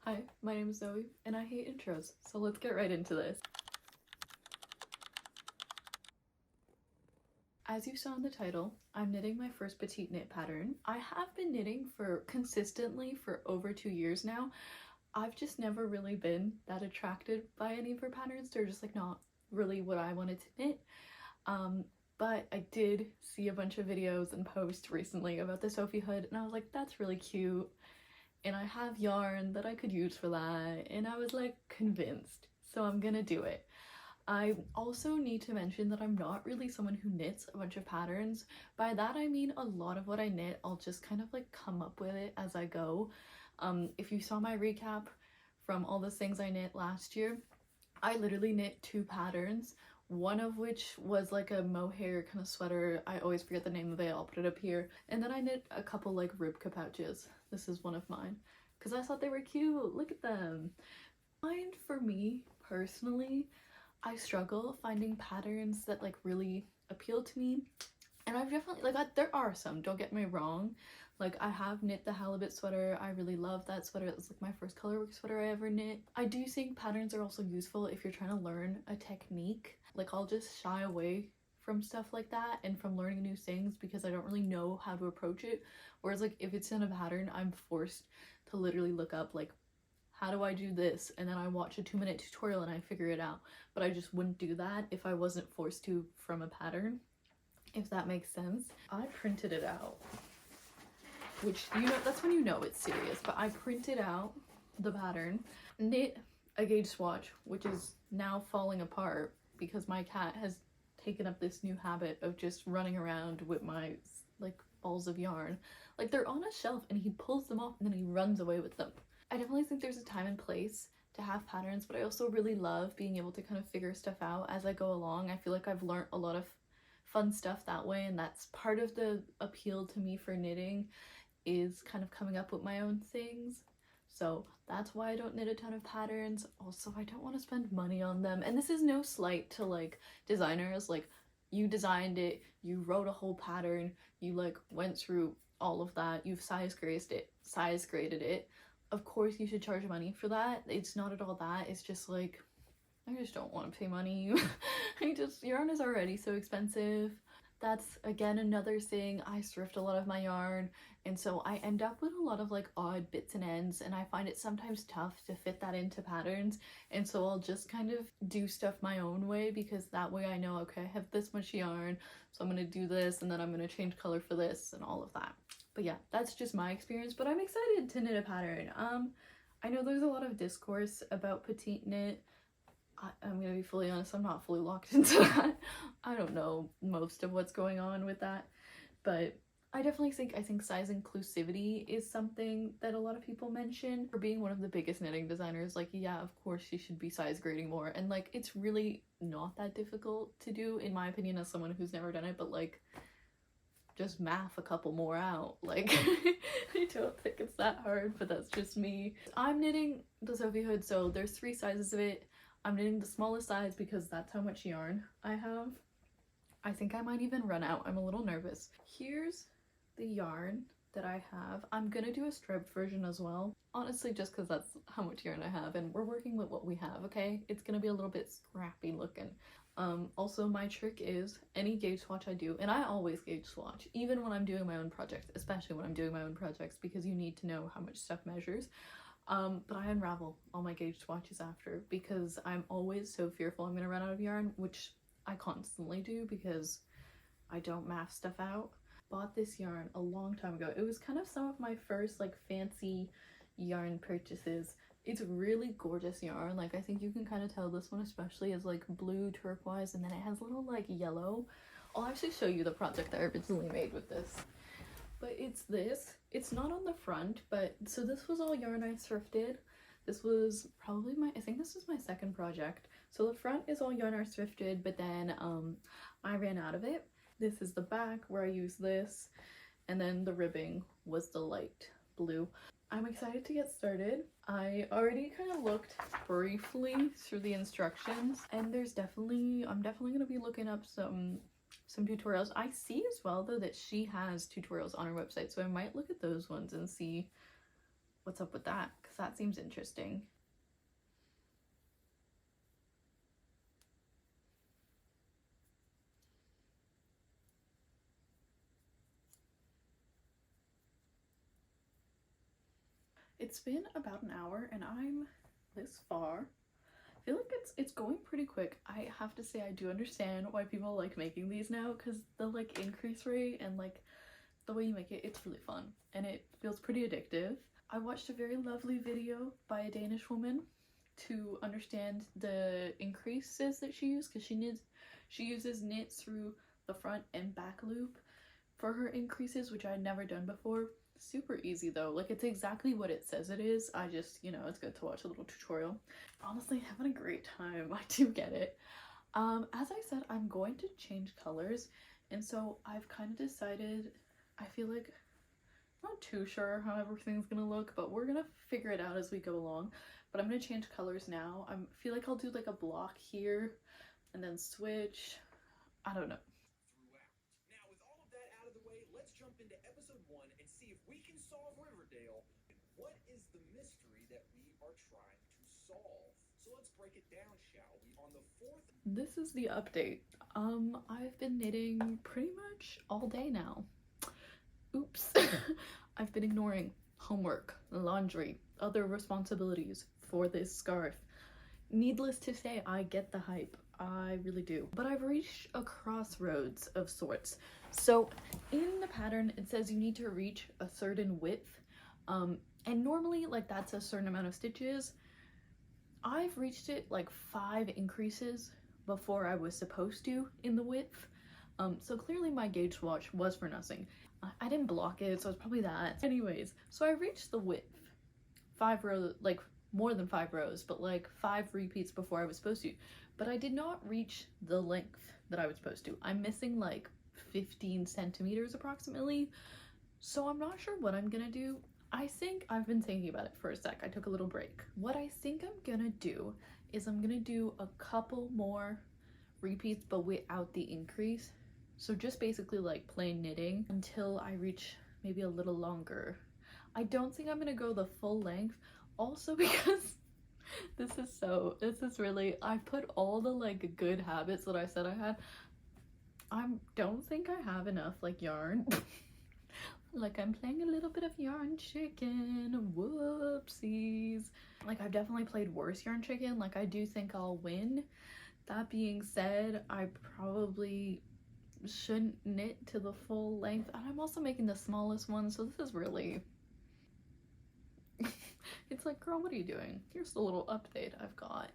Hi, my name is Zoe, and I hate intros, so let's get right into this. As you saw in the title, I'm knitting my first petite knit pattern. I have been knitting consistently for over 2 years now. I've just never really been that attracted by any of her patterns. They're just like not really what I wanted to knit. But I did see a bunch of videos and posts recently about the Sophie hood, and I was like, that's really cute. And I have yarn that I could use for that, and I was like convinced, so I'm gonna do it. I also need to mention that I'm not really someone who knits a bunch of patterns. By that I mean a lot of what I knit, I'll just kind of like come up with it as I go. If you saw my recap from all the things I knit last year, I literally knit 2 patterns, one of which was like a mohair kind of sweater. I always forget the name of it, I'll put it up here. And then I knit a couple like ribka pouches. This is one of mine because I thought they were cute. Look at them. Mine, for me personally, I struggle finding patterns that like really appeal to me. And I've definitely, like, there are some, don't get me wrong. Like, I have knit the halibut sweater. I really love that sweater. It was like my first colorwork sweater I ever knit. I do think patterns are also useful if you're trying to learn a technique. Like, I'll just shy away from stuff like that and from learning new things because I don't really know how to approach it. Whereas like if it's in a pattern, I'm forced to literally look up like, how do I do this? And then I watch a 2-minute tutorial and I figure it out. But I just wouldn't do that if I wasn't forced to from a pattern, if that makes sense. I printed it out, which, you know, that's when you know it's serious. But I printed out the pattern, knit a gauge swatch, which is now falling apart because my cat has taken up this new habit of just running around with my like balls of yarn. Like, they're on a shelf and he pulls them off and then he runs away with them. I definitely think there's a time and place to have patterns, but I also really love being able to kind of figure stuff out as I go along. I feel like I've learned a lot of fun stuff that way, and that's part of the appeal to me for knitting, is kind of coming up with my own things. So that's why I don't knit a ton of patterns. Also, I don't want to spend money on them. And this is no slight to like designers. Like, you designed it, you wrote a whole pattern, you like went through all of that, you've size graded it. Of course you should charge money for that. It's not at all that. It's just like, I just don't want to pay money. Yarn is already so expensive. That's again another thing. I thrift a lot of my yarn, and so I end up with a lot of like odd bits and ends, and I find it sometimes tough to fit that into patterns. And so I'll just kind of do stuff my own way, because that way I know, okay, I have this much yarn, so I'm gonna do this, and then I'm gonna change color for this and all of that. But yeah, that's just my experience, but I'm excited to knit a pattern. I know there's a lot of discourse about petite knit. I'm gonna be fully honest, I'm not fully locked into that. I don't know most of what's going on with that, but I definitely think size inclusivity is something that a lot of people mention. For being one of the biggest knitting designers, like, yeah, of course you should be size grading more, and like it's really not that difficult to do, in my opinion, as someone who's never done it. But like, just math a couple more out. Like, I don't think it's that hard, but that's just me. I'm knitting the Sophie hood, so there's 3 sizes of it. I'm knitting the smallest size because that's how much yarn I have. I think I might even run out. I'm a little nervous. Here's the yarn that I have. I'm gonna do a striped version as well, honestly, just because that's how much yarn I have, and we're working with what we have, okay? It's gonna be a little bit scrappy looking. Also, my trick is any gauge swatch I do, and I always gauge swatch, even when I'm doing my own projects, especially when I'm doing my own projects, because you need to know how much stuff measures. But I unravel all my gauge swatches after, because I'm always so fearful I'm gonna run out of yarn, which I constantly do because I don't math stuff out. Bought this yarn a long time ago. It was kind of some of my first like fancy yarn purchases. It's really gorgeous yarn. Like, I think you can kind of tell this one especially is like blue turquoise, and then it has a little like yellow. I'll actually show you the project I originally made with this. But it's this. It's not on the front, but so this was all yarn I thrifted. This was probably I think this was my second project. So the front is all yarn I thrifted, but then I ran out of it. This is the back where I use this, and then the ribbing was the light blue. I'm excited to get started. I already kind of looked briefly through the instructions, and I'm definitely gonna be looking up some tutorials. I see as well though that she has tutorials on her website, so I might look at those ones and see what's up with that, because that seems interesting. It's been about an hour and I'm this far. I feel like it's going pretty quick. I have to say I do understand why people like making these now, because the like increase rate and like the way you make it, it's really fun and it feels pretty addictive. I watched a very lovely video by a Danish woman to understand the increases that she used, because she uses knit through the front and back loop for her increases, which I had never done before. Super easy though, like it's exactly what it says it is. I just, you know, it's good to watch a little tutorial. Honestly, having a great time. I do get it. As I said, I'm going to change colors, and so I've kind of decided, I feel like I'm not too sure how everything's gonna look, but we're gonna figure it out as we go along. But I'm gonna change colors now. I feel like I'll do like a block here and then switch. I don't know. Now, with all of that out of the way, let's jump into episode 1 and see if we can solve Riverdale. What is the mystery that we are trying to solve? So let's break it down, shall we? On the 4th... This is the update. I've been knitting pretty much all day now. Oops. I've been ignoring homework, laundry, other responsibilities for this scarf. Needless to say, I get the hype. I really do. But I've reached a crossroads of sorts. So in the pattern, it says you need to reach a certain width. And normally, like, that's a certain amount of stitches. I've reached it like 5 increases before I was supposed to in the width. So clearly my gauge swatch was for nothing. I didn't block it, so it's probably that. Anyways, so I reached the width. 5 rows, like more than 5 rows, but like 5 repeats before I was supposed to. But I did not reach the length that I was supposed to. I'm missing like 15 centimeters approximately. So I'm not sure what I'm gonna do. I think I've been thinking about it for a sec. I took a little break. What I think I'm gonna do is I'm gonna do a couple more repeats but without the increase. So just basically like plain knitting until I reach maybe a little longer. I don't think I'm gonna go the full length, also because this is really, I put all the like good habits that I said I had. I don't think I have enough like yarn. Like I'm playing a little bit of yarn chicken, whoopsies. Like I've definitely played worse yarn chicken. Like I do think I'll win. That being said, I probably shouldn't knit to the full length, and I'm also making the smallest one, so this is really it's like, girl, what are you doing? Here's the little update I've got.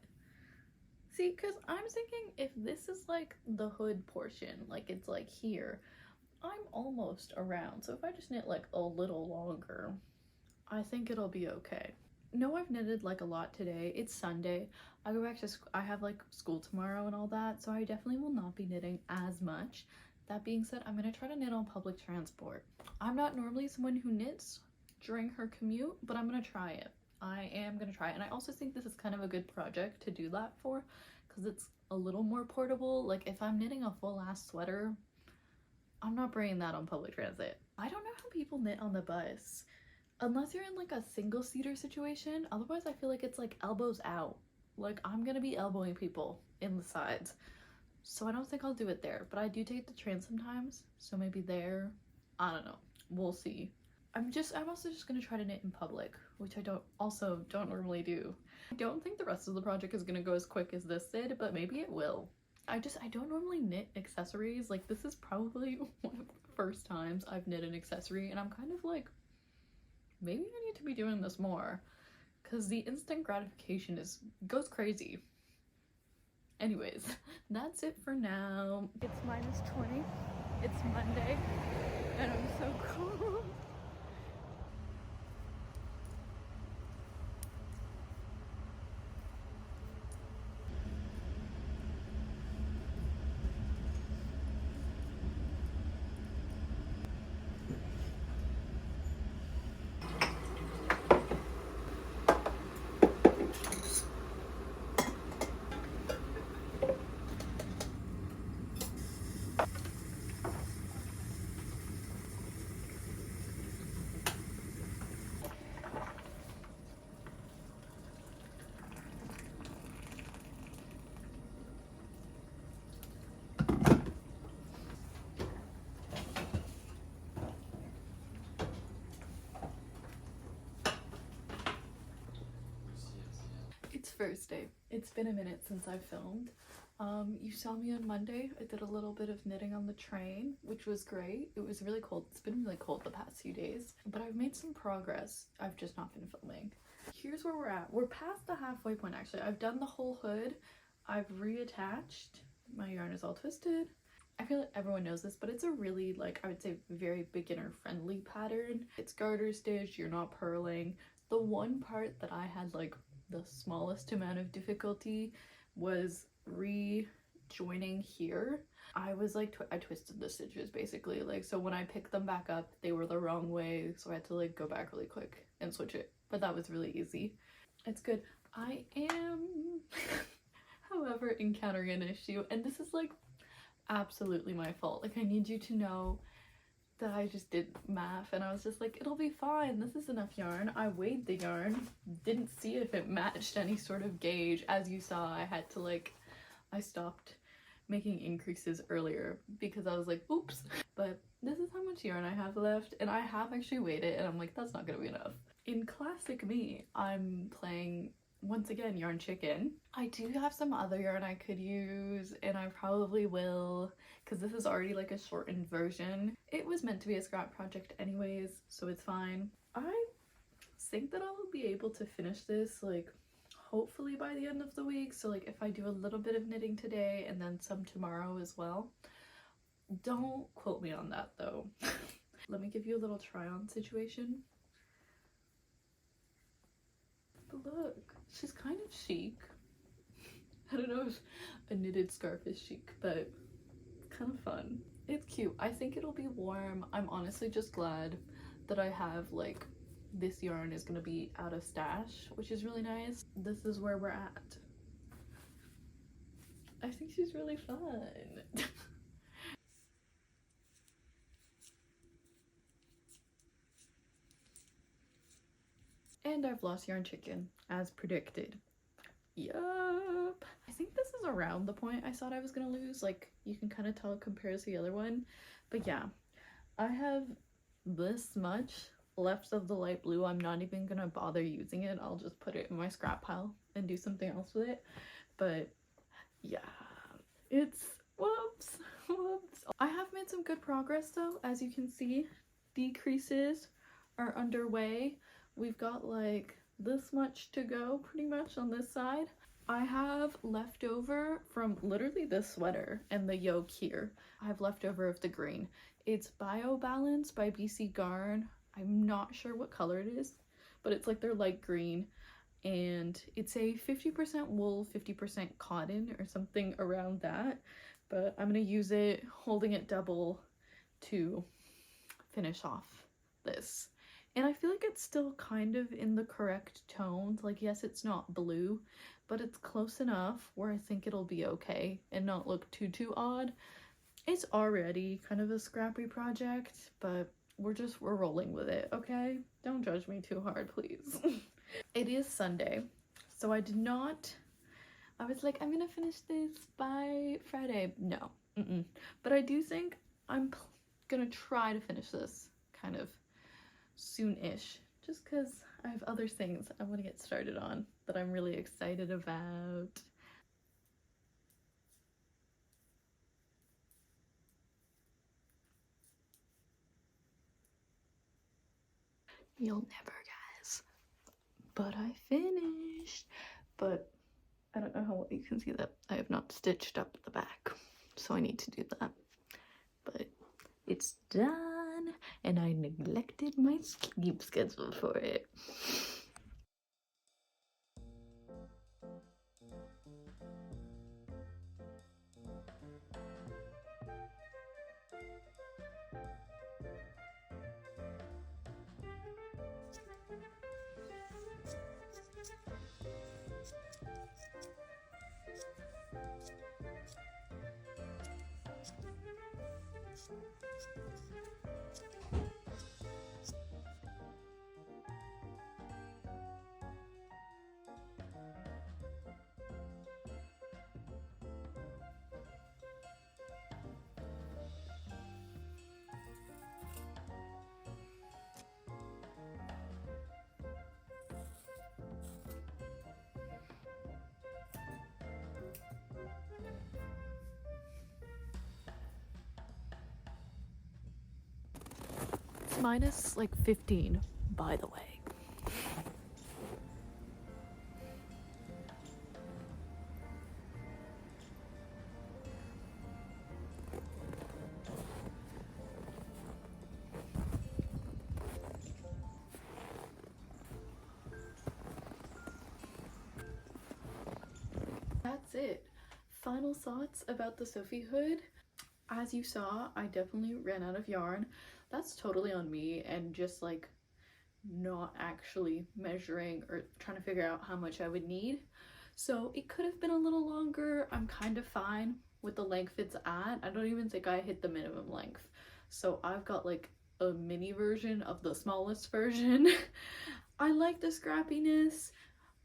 See, because I'm thinking if this is like the hood portion, like it's like here, I'm almost around, so if I just knit like a little longer, I think it'll be okay. No, I've knitted like a lot today. It's Sunday. I go back to I have like school tomorrow and all that, so I definitely will not be knitting as much. That being said, I'm gonna try to knit on public transport. I'm not normally someone who knits during her commute, but I'm gonna try it. I am gonna try it, and I also think this is kind of a good project to do that for, because it's a little more portable. Like if I'm knitting a full ass sweater, I'm not bringing that on public transit. I don't know how people knit on the bus. Unless you're in like a single seater situation, otherwise I feel like it's like elbows out. Like I'm gonna be elbowing people in the sides. So I don't think I'll do it there, but I do take the train sometimes, so maybe there. I don't know. We'll see. I'm also just gonna try to knit in public, which I don't normally do. I don't think the rest of the project is gonna go as quick as this did, but maybe it will. I don't normally knit accessories. Like this is probably one of the first times I've knit an accessory, and I'm kind of like, maybe I need to be doing this more, because the instant gratification goes crazy. Anyways, that's it for now. It's -20. It's Monday, and I'm so cold. first day. It's been a minute since I filmed. You saw me on Monday. I did a little bit of knitting on the train, which was great. It was really cold. It's been really cold the past few days, but I've made some progress. I've just not been filming. Here's where we're at. We're past the halfway point actually. I've done the whole hood. I've reattached. My yarn is all twisted. I feel like everyone knows this, but it's a really, like, I would say very beginner friendly pattern. It's garter stitch, you're not purling. The one part that I had like the smallest amount of difficulty was rejoining here. I was like, I twisted the stitches basically, like, so when I picked them back up they were the wrong way, so I had to like go back really quick and switch it, but that was really easy. It's good. I am however encountering an issue, and this is like absolutely my fault. Like, I need you to know that I just did math and I was just like, it'll be fine, this is enough yarn. I weighed the yarn, didn't see if it matched any sort of gauge. As you saw, I had to like, I stopped making increases earlier because I was like, oops. But this is how much yarn I have left, and I have actually weighed it and I'm like, that's not gonna be enough. In classic me, I'm playing once again yarn chicken. I do have some other yarn I could use, and I probably will, because this is already like a shortened version. It was meant to be a scrap project anyways, so it's fine. I think that I'll be able to finish this like hopefully by the end of the week. So like if I do a little bit of knitting today and then some tomorrow as well. Don't quote me on that though. Let me give you a little try on situation. But look, she's kind of chic. I don't know if a knitted scarf is chic, but it's kind of fun. It's cute. I think it'll be warm. I'm honestly just glad that I have like, this yarn is gonna be out of stash, which is really nice. This is where we're at. I think she's really fun. And I've lost yarn chicken as predicted. Yup. I think this is around the point I thought I was gonna lose. Like, you can kind of tell it compares to the other one. But yeah, I have this much left of the light blue. I'm not even gonna bother using it. I'll just put it in my scrap pile and do something else with it. But yeah, it's whoops. I have made some good progress though. As you can see, decreases are underway. We've got like this much to go pretty much on this side. I have leftover from literally this sweater and the yoke here. I have leftover of the green. It's Bio Balance by BC Garn. I'm not sure what color it is, but it's like their light green, and it's a 50% wool, 50% cotton or something around that. But I'm gonna use it holding it double to finish off this. And I feel like it's still kind of in the correct tones. Like, yes, it's not blue, but it's close enough where I think it'll be okay and not look too odd. It's already kind of a scrappy project, but we're rolling with it, okay? Don't judge me too hard, please. It is Sunday, so I was like, I'm gonna finish this by Friday. No, but I do think I'm gonna try to finish this kind of soon-ish, just because I have other things I want to get started on that I'm really excited about. You'll never guess, but I finished. But I don't know how well you can see that I have not stitched up the back, so I need to do that. But it's done, and I neglected my sleep schedule for it. It's minus like 15, by the way. That's it. Final thoughts about the Sophie hood. As you saw, I definitely ran out of yarn. That's totally on me and just like not actually measuring or trying to figure out how much I would need. So it could have been a little longer. I'm kind of fine with the length it's at. I don't even think I hit the minimum length. So I've got like a mini version of the smallest version. I like the scrappiness.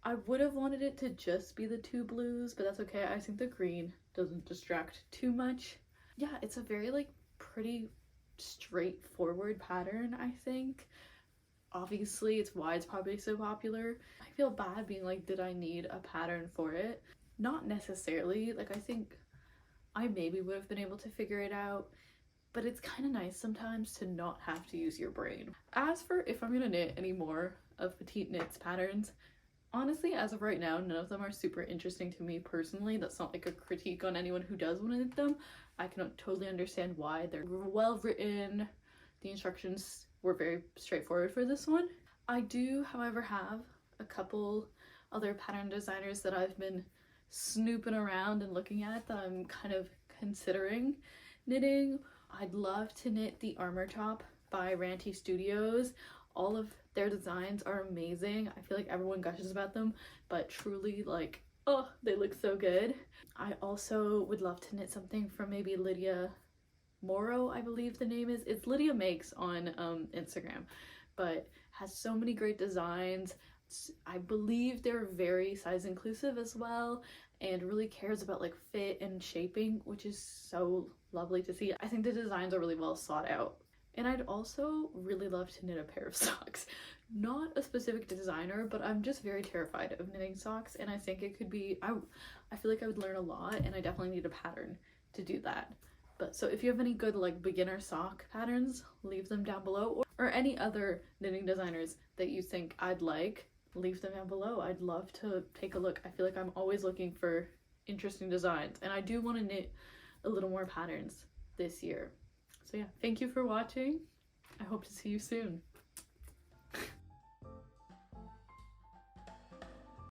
I would have wanted it to just be the two blues, but that's okay. I think the green doesn't distract too much. Yeah, it's a very like pretty straightforward pattern, I think. Obviously, it's why it's probably so popular. I feel bad being like, did I need a pattern for it? Not necessarily. Like, I think I maybe would have been able to figure it out, but it's kind of nice sometimes to not have to use your brain. As for if I'm gonna knit any more of Petite Knits patterns, honestly, as of right now, none of them are super interesting to me personally. That's not like a critique on anyone who does want to knit them. I can totally understand why. They're well written. The instructions were very straightforward for this one. I do, however, have a couple other pattern designers that I've been snooping around and looking at that I'm kind of considering knitting. I'd love to knit the Armor Top by Ranty Studios. All of their designs are amazing. I feel like everyone gushes about them, but truly, like, oh, they look so good. I also would love to knit something from maybe Lydia Morrow, I believe the name is. It's Lydia Makes on Instagram, but has so many great designs. I believe they're very size inclusive as well, and really cares about like fit and shaping, which is so lovely to see. I think the designs are really well sought out. And I'd also really love to knit a pair of socks. Not a specific designer, but I'm just very terrified of knitting socks, and I think it could be, I feel like I would learn a lot, and I definitely need a pattern to do that. But so if you have any good like beginner sock patterns, leave them down below, or any other knitting designers that you think I'd like, leave them down below. I'd love to take a look. I feel like I'm always looking for interesting designs, and I do want to knit a little more patterns this year. So yeah, thank you for watching. I hope to see you soon.